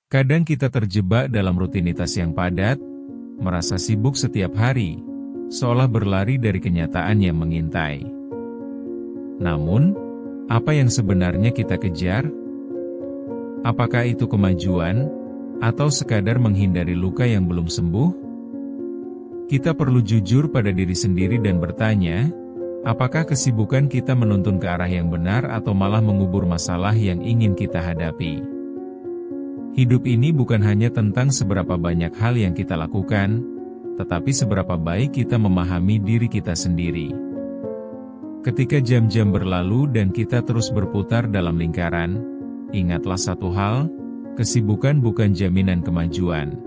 Kadang kita terjebak dalam rutinitas yang padat, merasa sibuk setiap hari, seolah berlari dari kenyataan yang mengintai. Namun, apa yang sebenarnya kita kejar? Apakah itu kemajuan, atau sekadar menghindari luka yang belum sembuh? Kita perlu jujur pada diri sendiri dan bertanya, apakah kesibukan kita menuntun ke arah yang benar atau malah mengubur masalah yang ingin kita hadapi? Hidup ini bukan hanya tentang seberapa banyak hal yang kita lakukan, tetapi seberapa baik kita memahami diri kita sendiri. Ketika jam-jam berlalu dan kita terus berputar dalam lingkaran, ingatlah satu hal, kesibukan bukan jaminan kemajuan.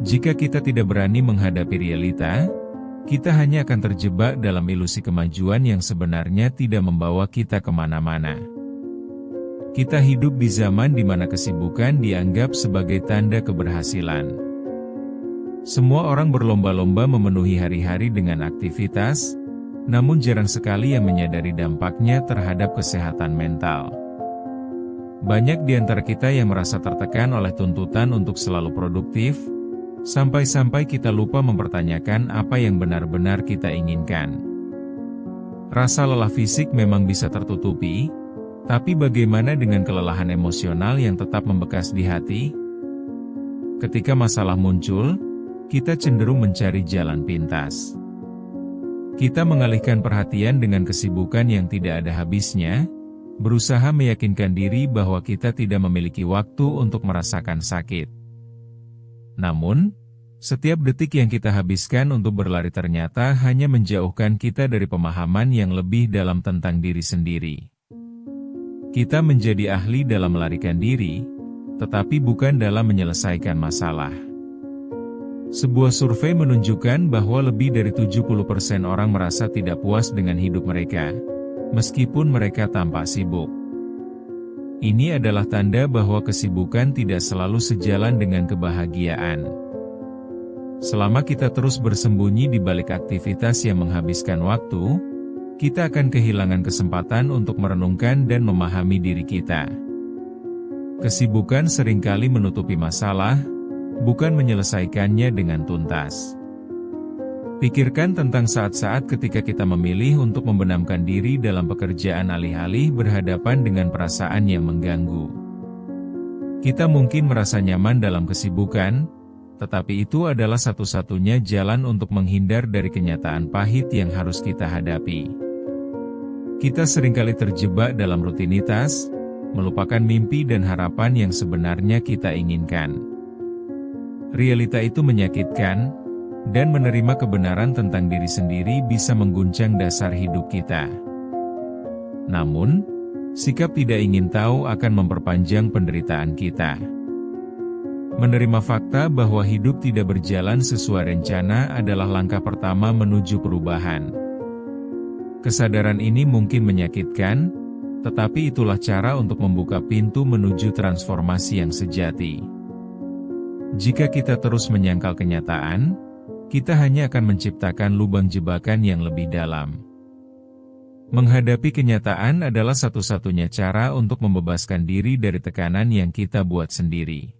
Jika kita tidak berani menghadapi realita, kita hanya akan terjebak dalam ilusi kemajuan yang sebenarnya tidak membawa kita kemana-mana. Kita hidup di zaman di mana kesibukan dianggap sebagai tanda keberhasilan. Semua orang berlomba-lomba memenuhi hari-hari dengan aktivitas, namun jarang sekali yang menyadari dampaknya terhadap kesehatan mental. Banyak di antara kita yang merasa tertekan oleh tuntutan untuk selalu produktif, sampai-sampai kita lupa mempertanyakan apa yang benar-benar kita inginkan. Rasa lelah fisik memang bisa tertutupi, tapi bagaimana dengan kelelahan emosional yang tetap membekas di hati? Ketika masalah muncul, kita cenderung mencari jalan pintas. Kita mengalihkan perhatian dengan kesibukan yang tidak ada habisnya, berusaha meyakinkan diri bahwa kita tidak memiliki waktu untuk merasakan sakit. Namun, setiap detik yang kita habiskan untuk berlari ternyata hanya menjauhkan kita dari pemahaman yang lebih dalam tentang diri sendiri. Kita menjadi ahli dalam melarikan diri, tetapi bukan dalam menyelesaikan masalah. Sebuah survei menunjukkan bahwa lebih dari 70% orang merasa tidak puas dengan hidup mereka, meskipun mereka tampak sibuk. Ini adalah tanda bahwa kesibukan tidak selalu sejalan dengan kebahagiaan. Selama kita terus bersembunyi di balik aktivitas yang menghabiskan waktu, kita akan kehilangan kesempatan untuk merenungkan dan memahami diri kita. Kesibukan seringkali menutupi masalah, bukan menyelesaikannya dengan tuntas. Pikirkan tentang saat-saat ketika kita memilih untuk membenamkan diri dalam pekerjaan alih-alih berhadapan dengan perasaan yang mengganggu. Kita mungkin merasa nyaman dalam kesibukan, tetapi itu adalah satu-satunya jalan untuk menghindar dari kenyataan pahit yang harus kita hadapi. Kita seringkali terjebak dalam rutinitas, melupakan mimpi dan harapan yang sebenarnya kita inginkan. Realita itu menyakitkan, dan menerima kebenaran tentang diri sendiri bisa mengguncang dasar hidup kita. Namun, sikap tidak ingin tahu akan memperpanjang penderitaan kita. Menerima fakta bahwa hidup tidak berjalan sesuai rencana adalah langkah pertama menuju perubahan. Kesadaran ini mungkin menyakitkan, tetapi itulah cara untuk membuka pintu menuju transformasi yang sejati. Jika kita terus menyangkal kenyataan, kita hanya akan menciptakan lubang jebakan yang lebih dalam. Menghadapi kenyataan adalah satu-satunya cara untuk membebaskan diri dari tekanan yang kita buat sendiri.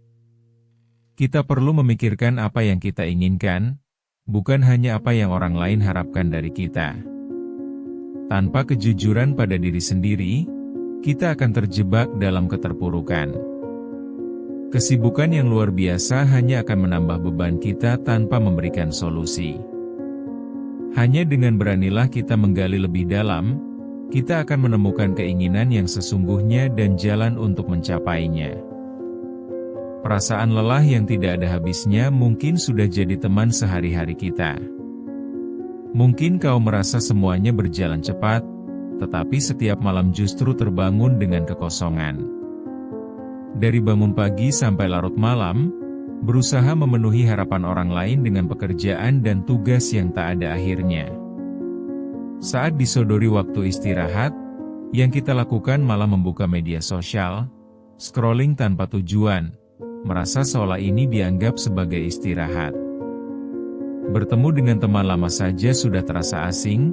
Kita perlu memikirkan apa yang kita inginkan, bukan hanya apa yang orang lain harapkan dari kita. Tanpa kejujuran pada diri sendiri, kita akan terjebak dalam keterpurukan. Kesibukan yang luar biasa hanya akan menambah beban kita tanpa memberikan solusi. Hanya dengan beranilah kita menggali lebih dalam, kita akan menemukan keinginan yang sesungguhnya dan jalan untuk mencapainya. Perasaan lelah yang tidak ada habisnya mungkin sudah jadi teman sehari-hari kita. Mungkin kau merasa semuanya berjalan cepat, tetapi setiap malam justru terbangun dengan kekosongan. Dari bangun pagi sampai larut malam, berusaha memenuhi harapan orang lain dengan pekerjaan dan tugas yang tak ada akhirnya. Saat disodori waktu istirahat, yang kita lakukan malah membuka media sosial, scrolling tanpa tujuan, merasa seolah ini dianggap sebagai istirahat. Bertemu dengan teman lama saja sudah terasa asing,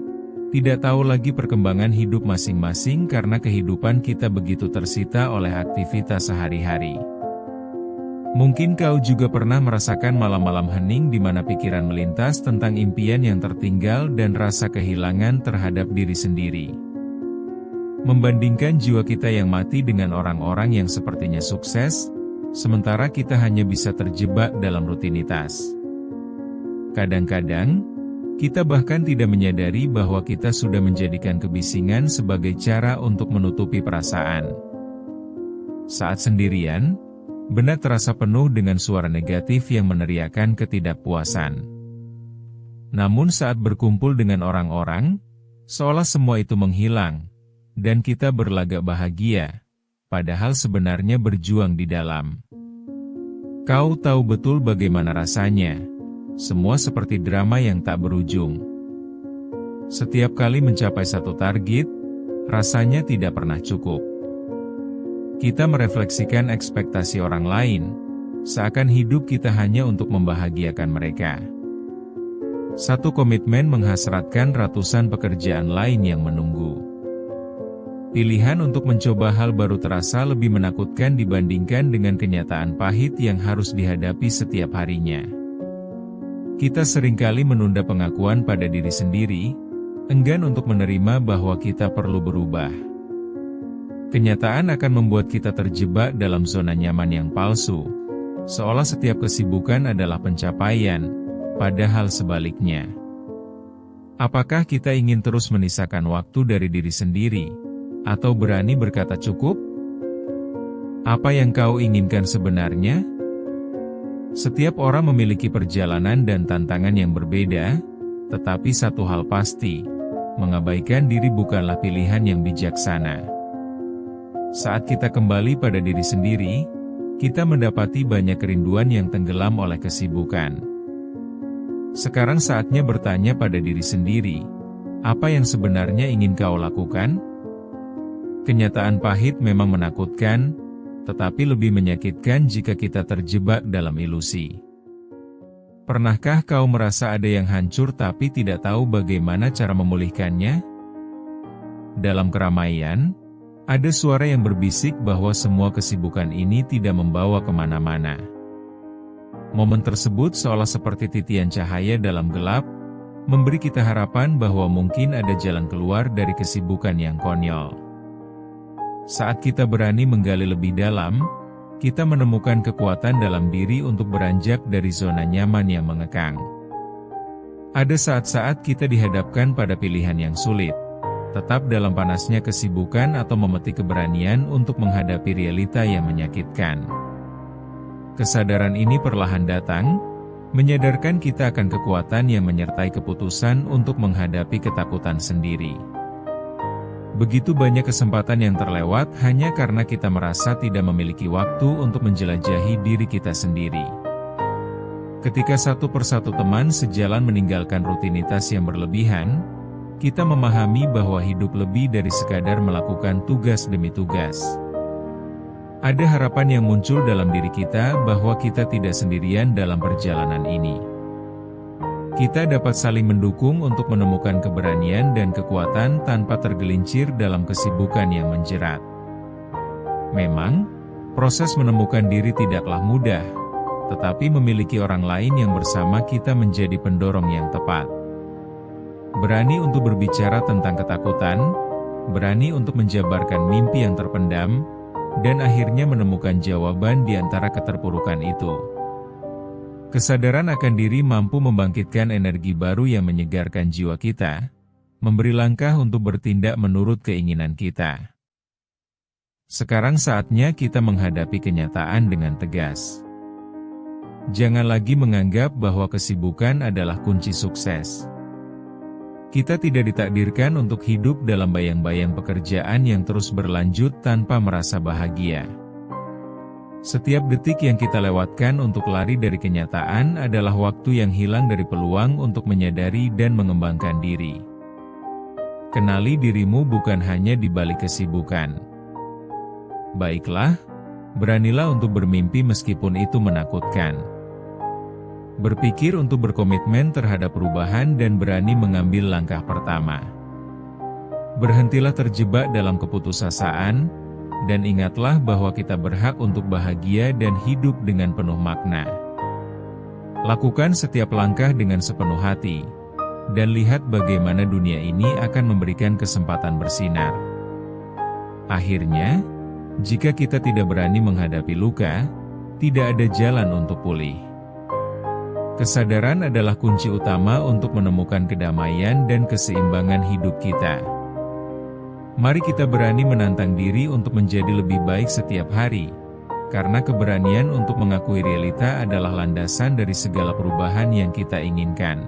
tidak tahu lagi perkembangan hidup masing-masing karena kehidupan kita begitu tersita oleh aktivitas sehari-hari. Mungkin kau juga pernah merasakan malam-malam hening di mana pikiran melintas tentang impian yang tertinggal dan rasa kehilangan terhadap diri sendiri. Membandingkan jiwa kita yang mati dengan orang-orang yang sepertinya sukses, sementara kita hanya bisa terjebak dalam rutinitas. Kadang-kadang, kita bahkan tidak menyadari bahwa kita sudah menjadikan kebisingan sebagai cara untuk menutupi perasaan. Saat sendirian, benak terasa penuh dengan suara negatif yang meneriakkan ketidakpuasan. Namun saat berkumpul dengan orang-orang, seolah semua itu menghilang, dan kita berlagak bahagia, padahal sebenarnya berjuang di dalam. Kau tahu betul bagaimana rasanya. Semua seperti drama yang tak berujung. Setiap kali mencapai satu target, rasanya tidak pernah cukup. Kita merefleksikan ekspektasi orang lain, seakan hidup kita hanya untuk membahagiakan mereka. Satu komitmen menghasratkan ratusan pekerjaan lain yang menunggu. Pilihan untuk mencoba hal baru terasa lebih menakutkan dibandingkan dengan kenyataan pahit yang harus dihadapi setiap harinya. Kita seringkali menunda pengakuan pada diri sendiri, enggan untuk menerima bahwa kita perlu berubah. Kenyataan akan membuat kita terjebak dalam zona nyaman yang palsu, seolah setiap kesibukan adalah pencapaian, padahal sebaliknya. Apakah kita ingin terus menisakan waktu dari diri sendiri, atau berani berkata cukup? Apa yang kau inginkan sebenarnya? Setiap orang memiliki perjalanan dan tantangan yang berbeda, tetapi satu hal pasti, mengabaikan diri bukanlah pilihan yang bijaksana. Saat kita kembali pada diri sendiri, kita mendapati banyak kerinduan yang tenggelam oleh kesibukan. Sekarang saatnya bertanya pada diri sendiri, apa yang sebenarnya ingin kau lakukan? Kenyataan pahit memang menakutkan, tetapi lebih menyakitkan jika kita terjebak dalam ilusi. Pernahkah kau merasa ada yang hancur tapi tidak tahu bagaimana cara memulihkannya? Dalam keramaian, ada suara yang berbisik bahwa semua kesibukan ini tidak membawa kemana-mana. Momen tersebut seolah seperti titian cahaya dalam gelap, memberi kita harapan bahwa mungkin ada jalan keluar dari kesibukan yang konyol. Saat kita berani menggali lebih dalam, kita menemukan kekuatan dalam diri untuk beranjak dari zona nyaman yang mengekang. Ada saat-saat kita dihadapkan pada pilihan yang sulit. Tetap dalam panasnya kesibukan atau memetik keberanian untuk menghadapi realita yang menyakitkan. Kesadaran ini perlahan datang, menyadarkan kita akan kekuatan yang menyertai keputusan untuk menghadapi ketakutan sendiri. Begitu banyak kesempatan yang terlewat hanya karena kita merasa tidak memiliki waktu untuk menjelajahi diri kita sendiri. Ketika satu persatu teman sejalan meninggalkan rutinitas yang berlebihan, kita memahami bahwa hidup lebih dari sekadar melakukan tugas demi tugas. Ada harapan yang muncul dalam diri kita bahwa kita tidak sendirian dalam perjalanan ini. Kita dapat saling mendukung untuk menemukan keberanian dan kekuatan tanpa tergelincir dalam kesibukan yang menjerat. Memang, proses menemukan diri tidaklah mudah, tetapi memiliki orang lain yang bersama kita menjadi pendorong yang tepat. Berani untuk berbicara tentang ketakutan, berani untuk menjabarkan mimpi yang terpendam, dan akhirnya menemukan jawaban di antara keterpurukan itu. Kesadaran akan diri mampu membangkitkan energi baru yang menyegarkan jiwa kita, memberi langkah untuk bertindak menurut keinginan kita. Sekarang saatnya kita menghadapi kenyataan dengan tegas. Jangan lagi menganggap bahwa kesibukan adalah kunci sukses. Kita tidak ditakdirkan untuk hidup dalam bayang-bayang pekerjaan yang terus berlanjut tanpa merasa bahagia. Setiap detik yang kita lewatkan untuk lari dari kenyataan adalah waktu yang hilang dari peluang untuk menyadari dan mengembangkan diri. Kenali dirimu bukan hanya di balik kesibukan. Baiklah, beranilah untuk bermimpi meskipun itu menakutkan. Berpikir untuk berkomitmen terhadap perubahan dan berani mengambil langkah pertama. Berhentilah terjebak dalam keputusasaan, Dan ingatlah bahwa kita berhak untuk bahagia dan hidup dengan penuh makna. Lakukan setiap langkah dengan sepenuh hati, dan lihat bagaimana dunia ini akan memberikan kesempatan bersinar. Akhirnya, jika kita tidak berani menghadapi luka, tidak ada jalan untuk pulih. Kesadaran adalah kunci utama untuk menemukan kedamaian dan keseimbangan hidup kita. Mari kita berani menantang diri untuk menjadi lebih baik setiap hari, karena keberanian untuk mengakui realita adalah landasan dari segala perubahan yang kita inginkan.